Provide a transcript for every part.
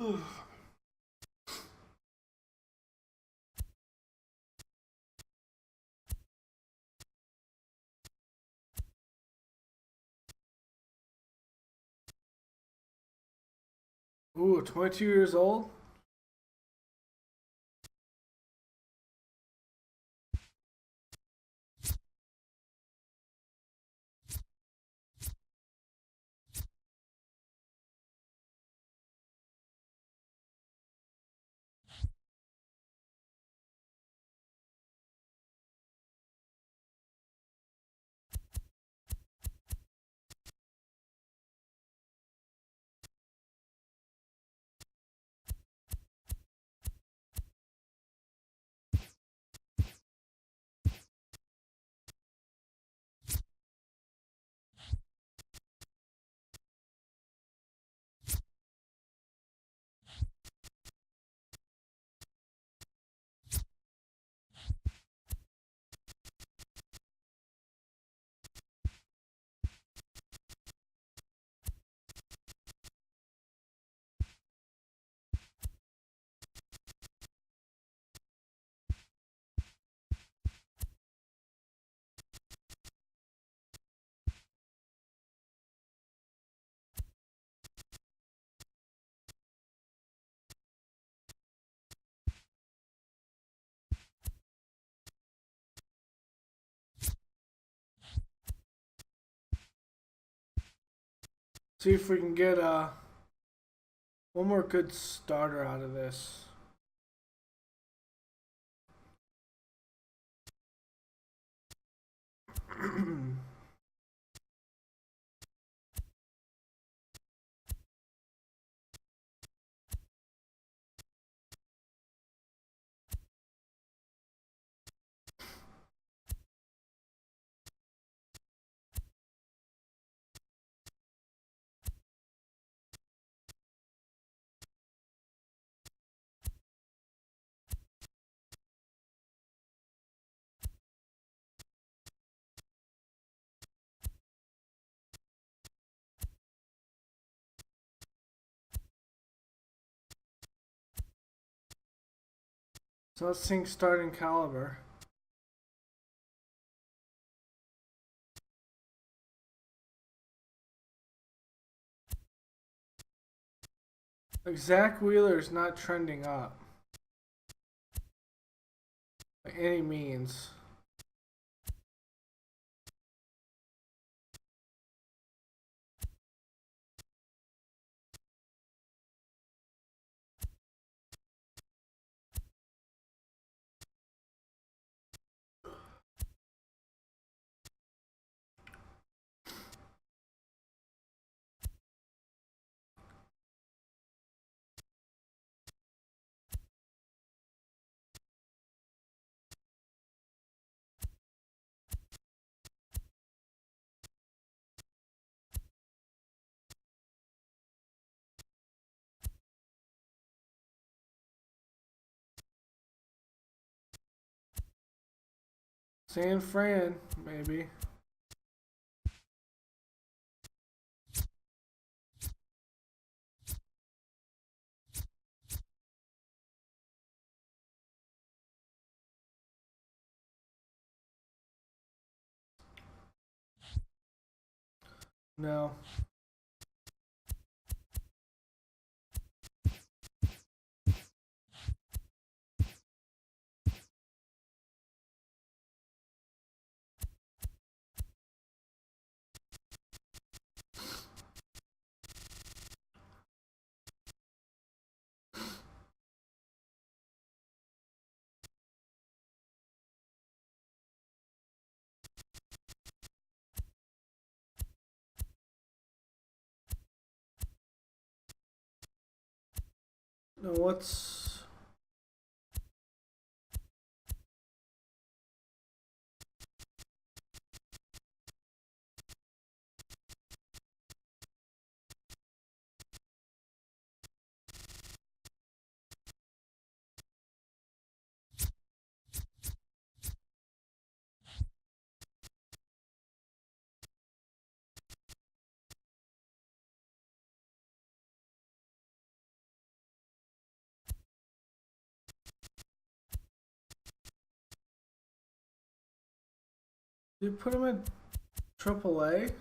Ooh, 22 years old? See if we can get one more good starter out of this. So let's think starting caliber. Like Zach Wheeler is not trending up by any means. San Fran, maybe. No. No, what's Did you put him in AAA?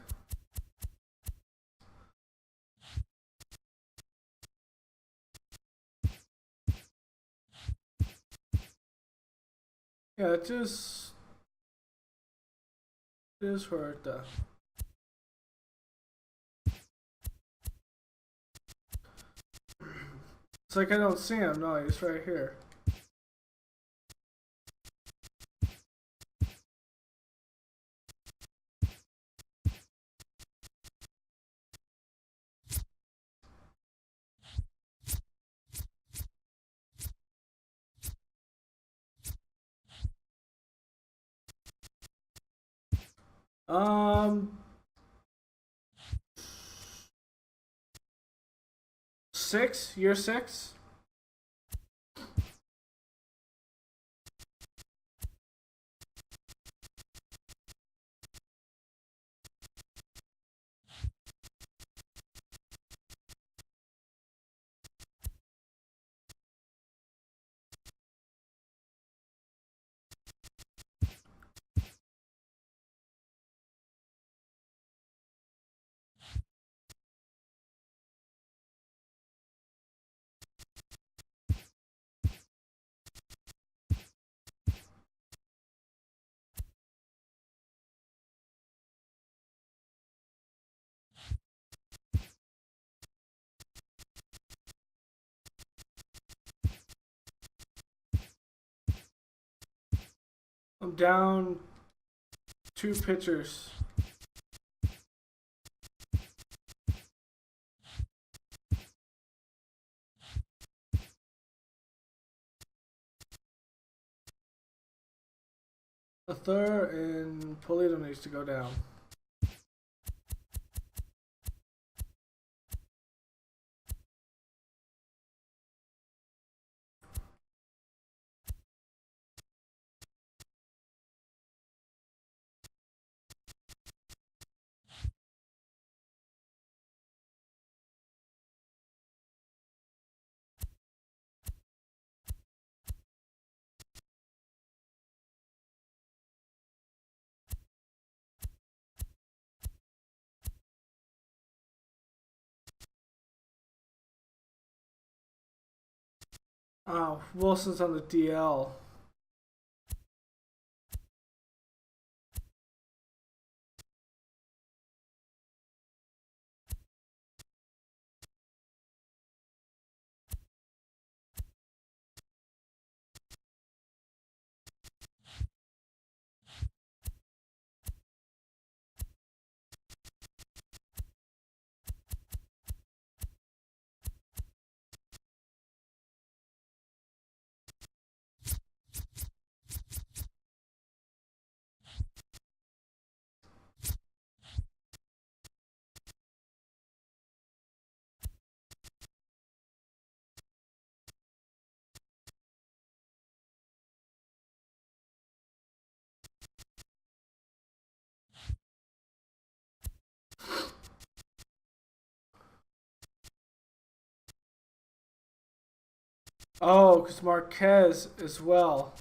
Yeah, it just hurt though. It's like I don't see him. No, he's right here. Um, 6, year 6. I'm down 2 pitchers. A third, and Polito needs to go down. Oh, Wilson's on the DL. Oh, because Marquez as well.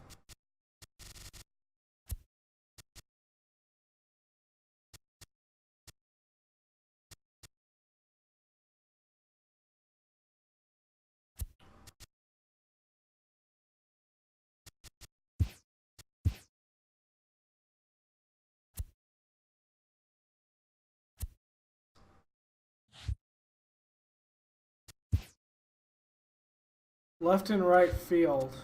Left and right field.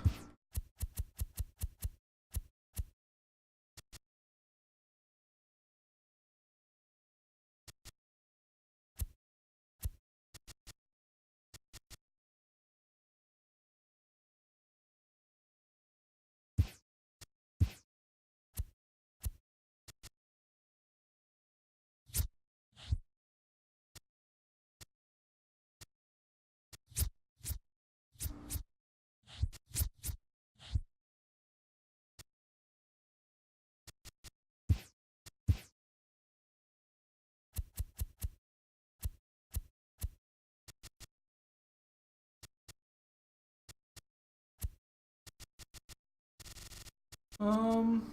Um,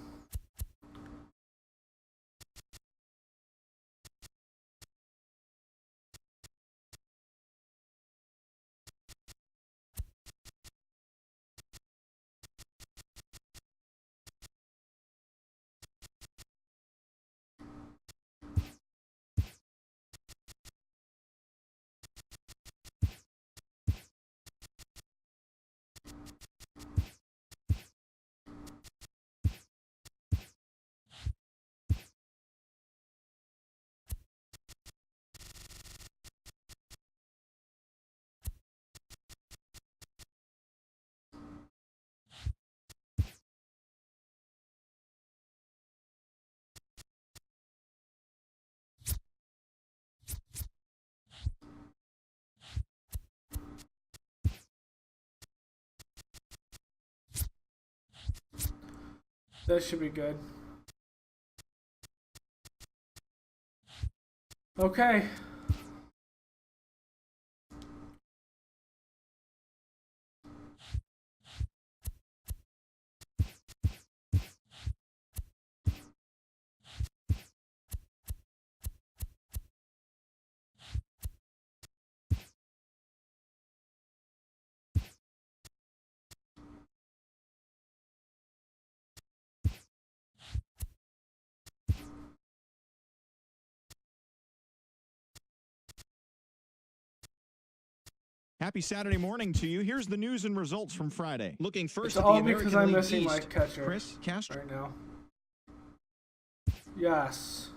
That should be good. Okay. Happy Saturday morning to you. Here's the news and results from Friday. Looking first It's at the all American because I'm League missing East. my catcher Chris Castro. right now. Yes.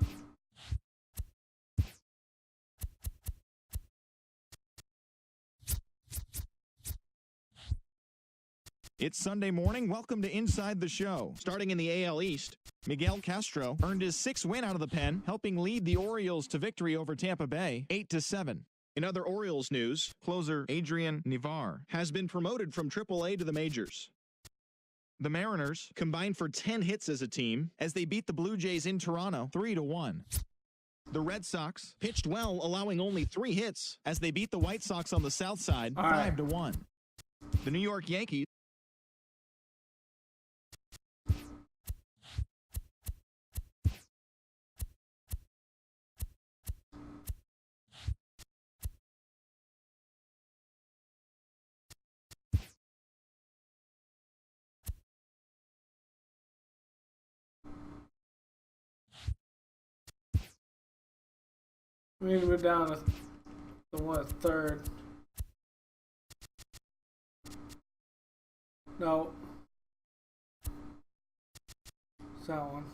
It's Sunday morning. Welcome to Inside the Show. Starting in the AL East, Miguel Castro earned his 6th win out of the pen, helping lead the Orioles to victory over Tampa Bay, 8-7. In other Orioles news, closer Adrian Nivar has been promoted from AAA to the majors. The Mariners combined for 10 hits as a team as they beat the Blue Jays in Toronto 3-1. The Red Sox pitched well, allowing only 3 hits as they beat the White Sox on the south side 5-1. The New York Yankees We need to move down to the what, third. No. It's that one.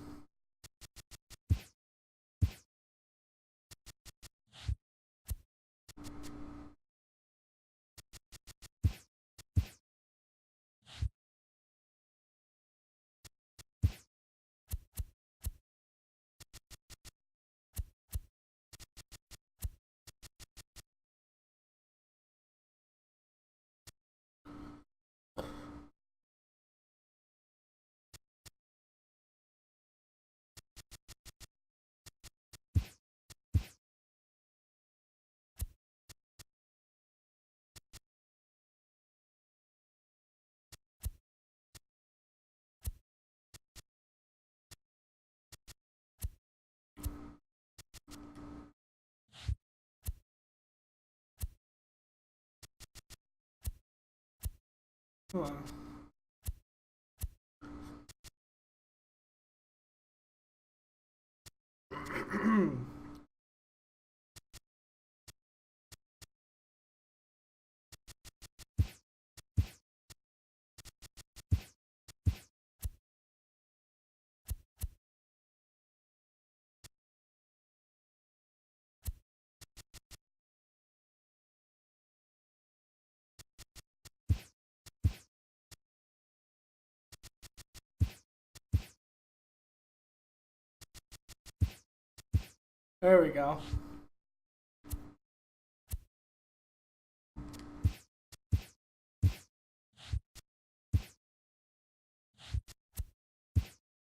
Come on. There we go.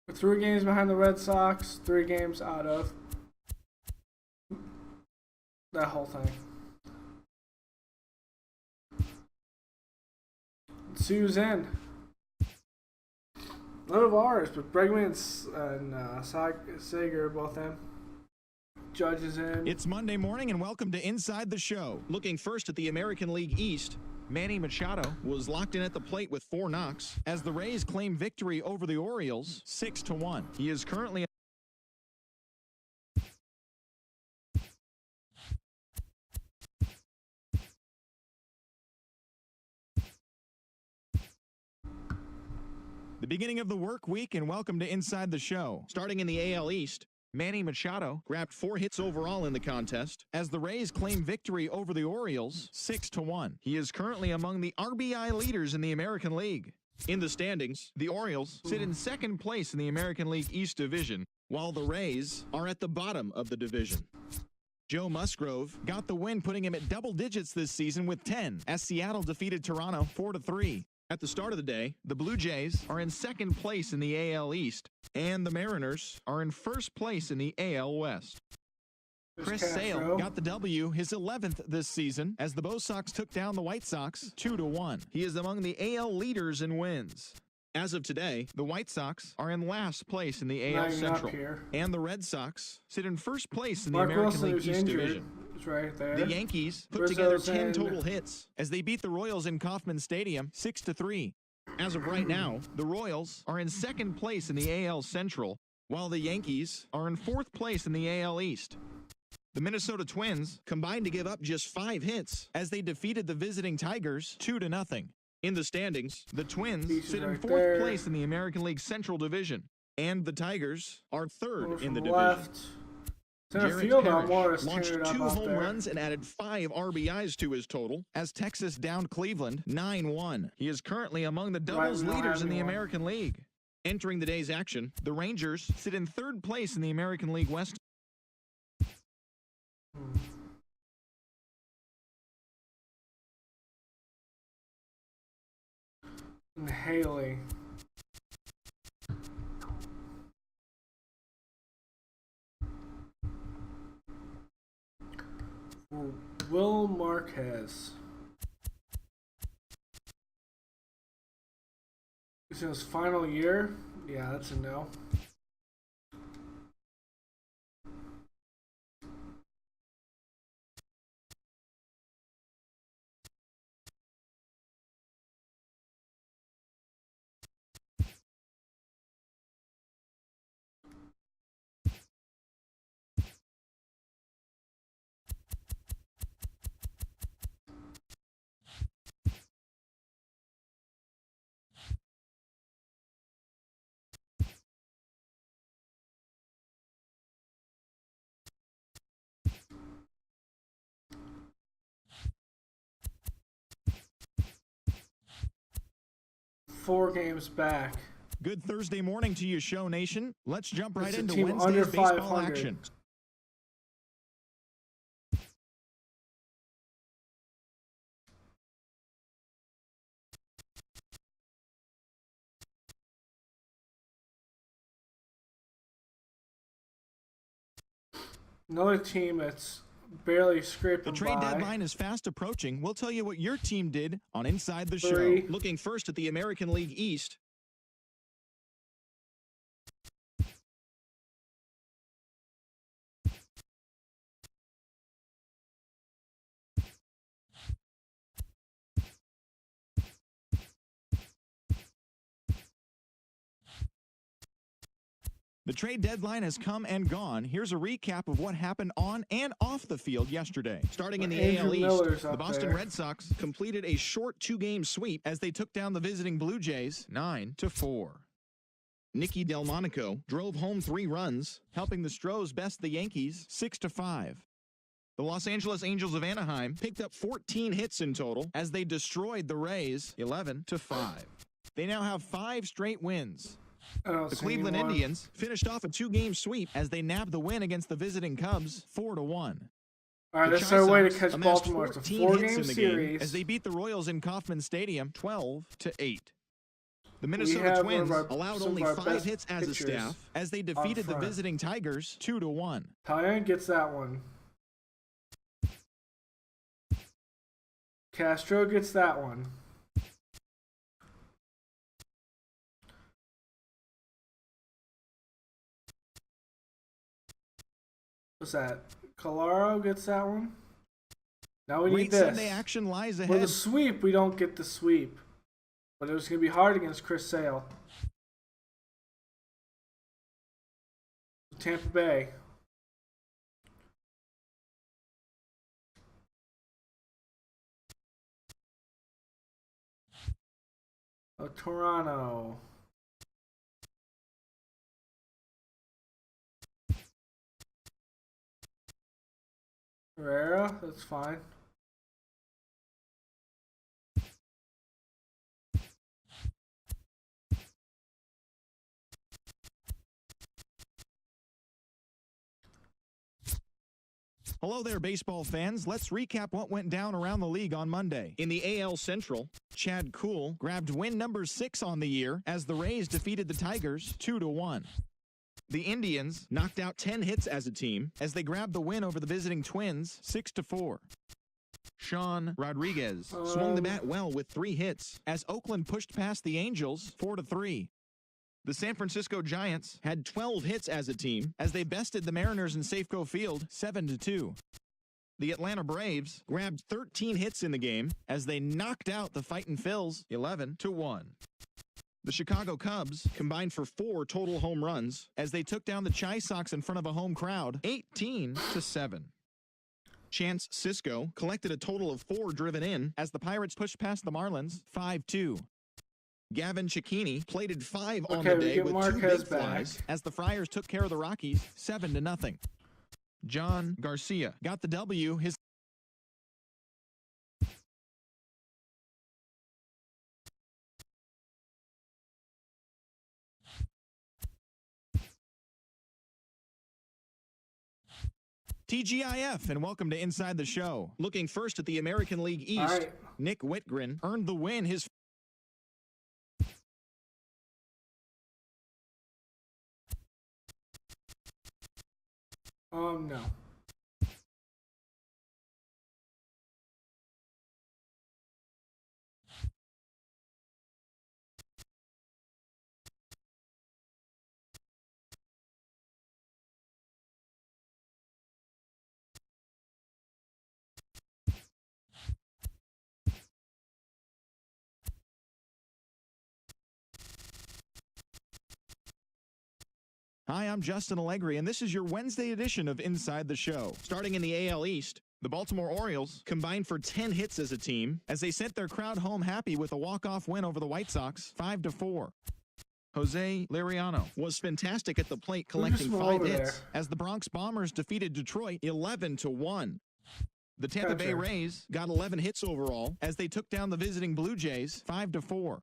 We're 3 games behind the Red Sox, 3 games out of that whole thing. Sue's in. None of ours, but Bregman and Sager are both in. Judge is in. It's Monday morning and welcome to Inside the Show. Looking first at the American League East, Manny Machado was locked in at the plate with 4 knocks as the Rays claim victory over the Orioles 6-1. He is currently the beginning of the work week and welcome to Inside the Show. Starting in the AL East, Manny Machado grabbed 4 hits overall in the contest as the Rays claim victory over the Orioles 6-1. He is currently among the RBI leaders in the American League. In the standings, the Orioles sit in 2nd place in the American League East Division, while the Rays are at the bottom of the division. Joe Musgrove got the win, putting him at double digits this season with 10 as Seattle defeated Toronto 4-3. At the start of the day, the Blue Jays are in second place in the AL East, and the Mariners are in first place in the AL West. Chris Sale got the W, his 11th this season, as the Bo Sox took down the White Sox 2-1. He is among the AL leaders in wins. As of today, the White Sox are in last place in the AL Central, and the Red Sox sit in first place in the American League East Division. Right there. The Yankees put together 10 total hits as they beat the Royals in Kauffman Stadium 6-3. As of right now, the Royals are in second place in the AL Central, while the Yankees are in fourth place in the AL East. The Minnesota Twins combined to give up just 5 hits as they defeated the visiting Tigers 2-0. In the standings, the Twins sit in fourth place in the American League Central Division, and the Tigers are third in the division. Jared Parrish launched 2 home runs and added 5 RBIs to his total as Texas downed Cleveland 9-1. He is currently among the doubles leaders in the American League. Entering the day's action, the Rangers sit in third place in the American League West. And Haley. Will Marquez. Is it his final year? Yeah, that's a no. Four games back. Good Thursday morning to you, Show Nation. Let's jump right into Wednesday's baseball action. Another team that's barely scraping by. The trade deadline is fast approaching. We'll tell you what your team did on Inside the Show. Looking first at the American League East. The trade deadline has come and gone. Here's a recap of what happened on and off the field yesterday. Starting in the AL East, the Boston Red Sox completed a short 2-game sweep as they took down the visiting Blue Jays 9-4. Nicky Delmonico drove home 3 runs, helping the Stros best the Yankees 6-5. The Los Angeles Angels of Anaheim picked up 14 hits in total as they destroyed the Rays 11-5. They now have 5 straight wins. The Cleveland Indians finished off a 2-game sweep as they nabbed the win against the visiting Cubs 4-1. All right, that's our way to catch Baltimore. It's a 4-game series as they beat the Royals in Kauffman Stadium 12-8. The Minnesota Twins allowed only 5 hits as a staff as they defeated the visiting Tigers 2-1. Tyan gets that one. Castro gets that one. What's that? Calaro gets that one. Now we need this. Sunday action lies ahead. For the sweep, we don't get the sweep. But it was going to be hard against Chris Sale. Tampa Bay. Toronto. Herrera, that's fine. Hello there, baseball fans. Let's recap what went down around the league on Monday. In the AL Central, Chad Kuhl grabbed win number 6 on the year as the Rays defeated the Tigers 2-1. The Indians knocked out 10 hits as a team as they grabbed the win over the visiting Twins 6-4. Sean Rodriguez swung the bat well with 3 hits as Oakland pushed past the Angels 4-3. The San Francisco Giants had 12 hits as a team as they bested the Mariners in Safeco Field 7-2. The Atlanta Braves grabbed 13 hits in the game as they knocked out the Fightin' Phils 11-1. The Chicago Cubs combined for 4 total home runs as they took down the Chi Sox in front of a home crowd 18-7. Chance Sisco collected a total of 4 driven in as the Pirates pushed past the Marlins 5-2. Gavin Cicchini plated 5 on the day with 2 big flies as the Friars took care of the Rockies 7-0. John Garcia got the W. His TGIF, and welcome to Inside the Show. Looking first at the American League East, Nick Whitgren earned the win his no. Hi, I'm Justin Allegri, and this is your Wednesday edition of Inside the Show. Starting in the AL East, the Baltimore Orioles combined for 10 hits as a team as they sent their crowd home happy with a walk-off win over the White Sox 5-4. Jose Liriano was fantastic at the plate, collecting 5 hits as the Bronx Bombers defeated Detroit 11-1. The Tampa Bay Rays got 11 hits overall as they took down the visiting Blue Jays 5-4.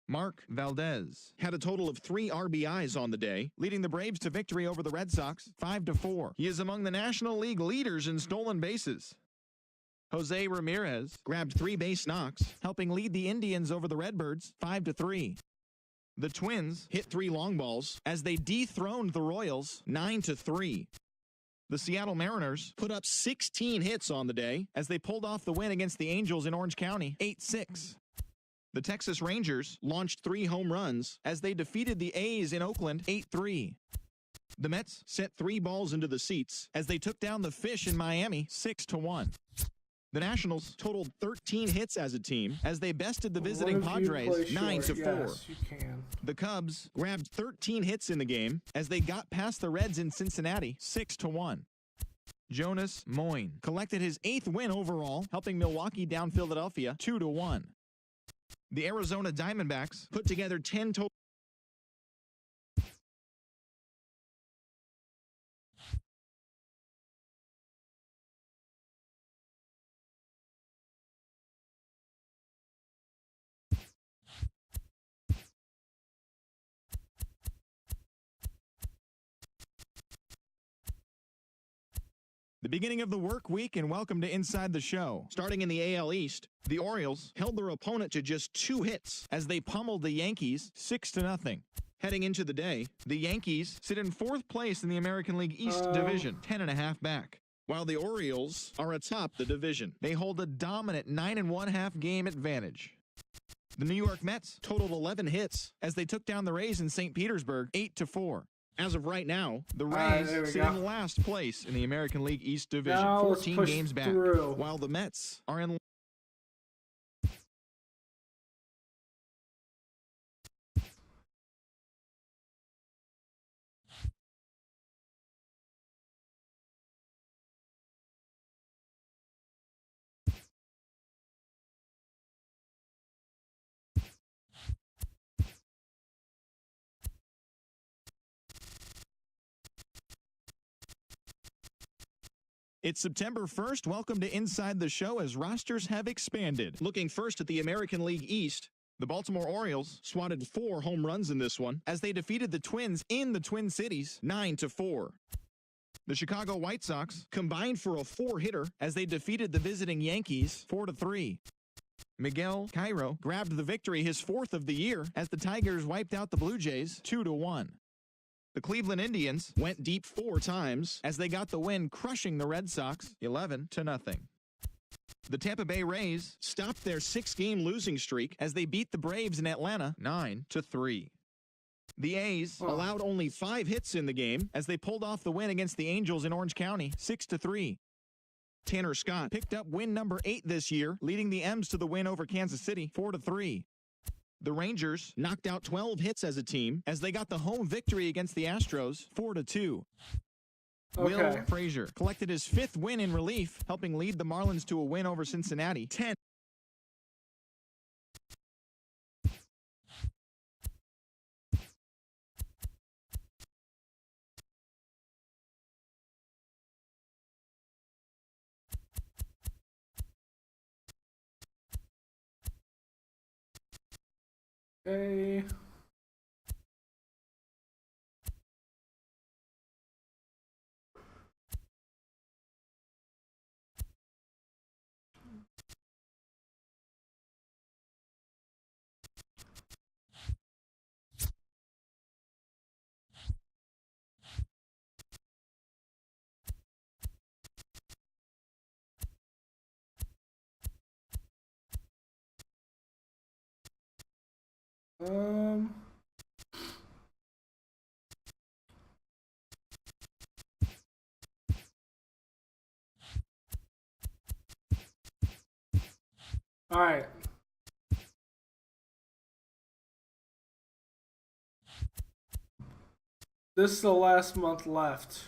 Mark Valdez had a total of 3 RBIs on the day, leading the Braves to victory over the Red Sox 5-4. He is among the National League leaders in stolen bases. Jose Ramirez grabbed 3 base knocks, helping lead the Indians over the Redbirds 5-3. The Twins hit 3 long balls as they dethroned the Royals 9-3. The Seattle Mariners put up 16 hits on the day as they pulled off the win against the Angels in Orange County 8-6. The Texas Rangers launched 3 home runs as they defeated the A's in Oakland 8-3. The Mets sent 3 balls into the seats as they took down the Fish in Miami 6-1. The Nationals totaled 13 hits as a team as they bested the visiting Padres 9-4. Yes, you can. The Cubs grabbed 13 hits in the game as they got past the Reds in Cincinnati 6-1. Jonas Moyne collected his 8th win overall, helping Milwaukee down Philadelphia 2-1. The Arizona Diamondbacks put together 10 total. The beginning of the work week, and welcome to Inside the Show. Starting in the AL East, the Orioles held their opponent to just 2 hits as they pummeled the Yankees 6-0. Heading into the day, the Yankees sit in 4th place in the American League East Division, 10.5 back, while the Orioles are atop the division. They hold a dominant 9.5 game advantage. The New York Mets totaled 11 hits as they took down the Rays in St. Petersburg 8-4. As of right now, the Rays sit in last place in the American League East Division, 14 games back, while the Mets are in. It's September 1st. Welcome to Inside the Show as rosters have expanded. Looking first at the American League East, the Baltimore Orioles swatted 4 home runs in this one as they defeated the Twins in the Twin Cities 9-4. The Chicago White Sox combined for a 4-hitter as they defeated the visiting Yankees 4-3. Miguel Cairo grabbed the victory, his 4th of the year, as the Tigers wiped out the Blue Jays 2-1. The Cleveland Indians went deep 4 times as they got the win, crushing the Red Sox 11-0. The Tampa Bay Rays stopped their 6-game losing streak as they beat the Braves in Atlanta 9-3. The A's allowed only 5 hits in the game as they pulled off the win against the Angels in Orange County 6-3. Tanner Scott picked up win number 8 this year, leading the M's to the win over Kansas City 4-3. The Rangers knocked out 12 hits as a team as they got the home victory against the Astros 4-2. Okay. Will Frazier collected his 5th win in relief, helping lead the Marlins to a win over Cincinnati 10. Okay. All right. This is the last month left.